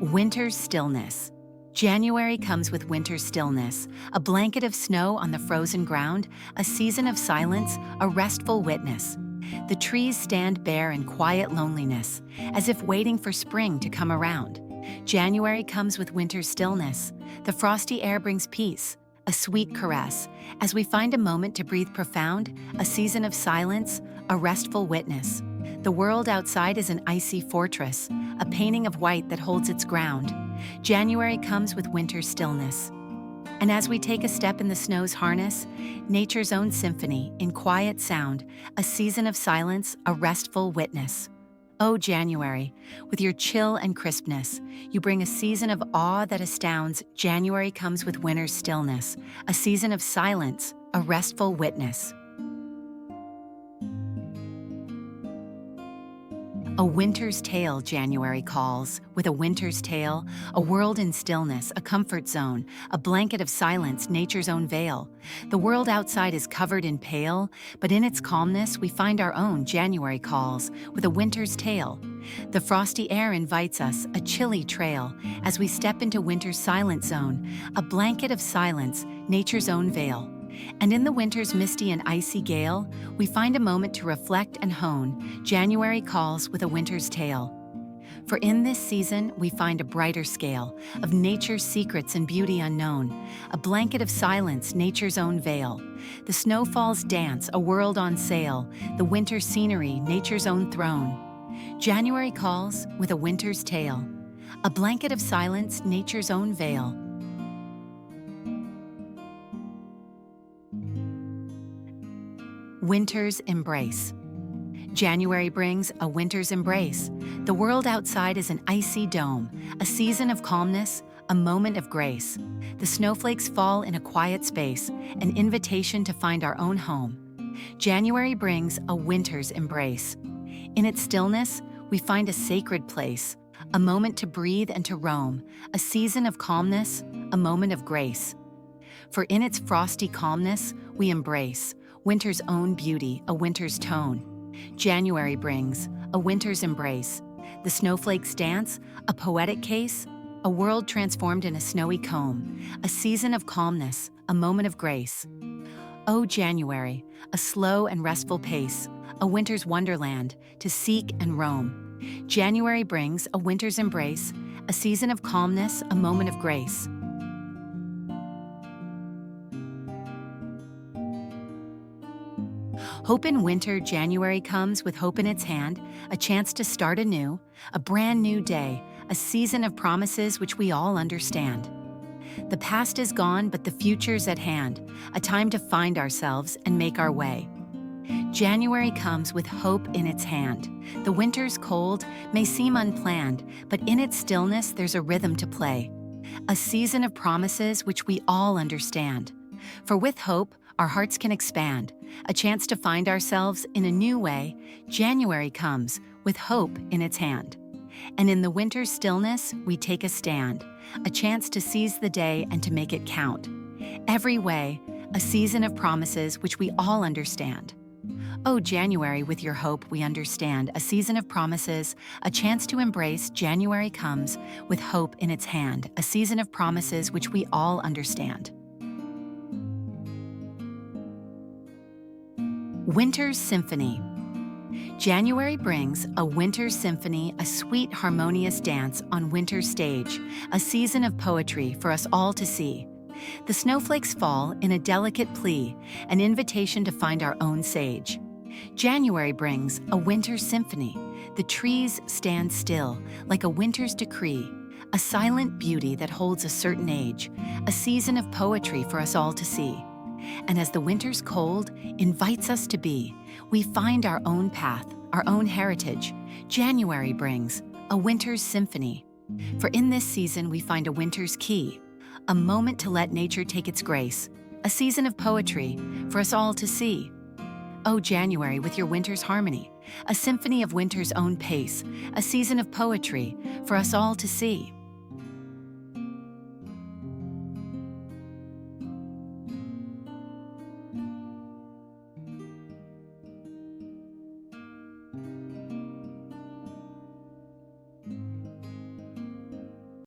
Winter's stillness. January comes with winter's stillness, a blanket of snow on the frozen ground, a season of silence, a restful witness. The trees stand bare in quiet loneliness, as if waiting for spring to come around. January comes with winter's stillness. The frosty air brings peace, a sweet caress, as we find a moment to breathe profound, a season of silence, a restful witness. The world outside is an icy fortress, a painting of white that holds its ground. January comes with winter's stillness. And as we take a step in the snow's harness, nature's own symphony, in quiet sound, a season of silence, a restful witness. Oh, January, with your chill and crispness, you bring a season of awe that astounds. January comes with winter's stillness, a season of silence, a restful witness. A winter's tale, January calls. With a winter's tale, a world in stillness, a comfort zone, a blanket of silence, nature's own veil. The world outside is covered in pale, but in its calmness we find our own. January calls, with a winter's tale. The frosty air invites us, a chilly trail, as we step into winter's silent zone, a blanket of silence, nature's own veil. And in the winter's misty and icy gale, we find a moment to reflect and hone. January calls with a winter's tale. For in this season, we find a brighter scale of nature's secrets and beauty unknown, a blanket of silence, nature's own veil. The snowfalls dance, a world on sail, the winter scenery, nature's own throne. January calls with a winter's tale, a blanket of silence, nature's own veil. Winter's embrace. January brings a winter's embrace. The world outside is an icy dome, a season of calmness, a moment of grace. The snowflakes fall in a quiet space, an invitation to find our own home. January brings a winter's embrace. In its stillness, we find a sacred place, a moment to breathe and to roam, a season of calmness, a moment of grace. For in its frosty calmness, we embrace winter's own beauty, a winter's tone. January brings a winter's embrace. The snowflakes dance, a poetic case, a world transformed in a snowy comb, a season of calmness, a moment of grace. Oh, January, a slow and restful pace, a winter's wonderland to seek and roam. January brings a winter's embrace, a season of calmness, a moment of grace. Hope in winter. January comes with hope in its hand, a chance to start anew, a brand new day, a season of promises which we all understand. The past is gone, but the future's at hand, a time to find ourselves and make our way. January comes with hope in its hand. The winter's cold may seem unplanned, but in its stillness there's a rhythm to play, a season of promises which we all understand. For with hope, our hearts can expand, a chance to find ourselves in a new way. January comes with hope in its hand. And in the winter's stillness, we take a stand, a chance to seize the day and to make it count. Every way, a season of promises which we all understand. Oh, January, with your hope we understand, a season of promises, a chance to embrace. January comes with hope in its hand, a season of promises which we all understand. Winter's Symphony. January brings a winter's symphony, a sweet harmonious dance on winter's stage, a season of poetry for us all to see. The snowflakes fall in a delicate plea, an invitation to find our own sage. January brings a winter's symphony. The trees stand still, like a winter's decree, a silent beauty that holds a certain age, a season of poetry for us all to see. And as the winter's cold invites us to be, we find our own path, our own heritage. January brings a winter's symphony. For in this season we find a winter's key, a moment to let nature take its grace, a season of poetry for us all to see. Oh, January, with your winter's harmony, a symphony of winter's own pace, a season of poetry for us all to see.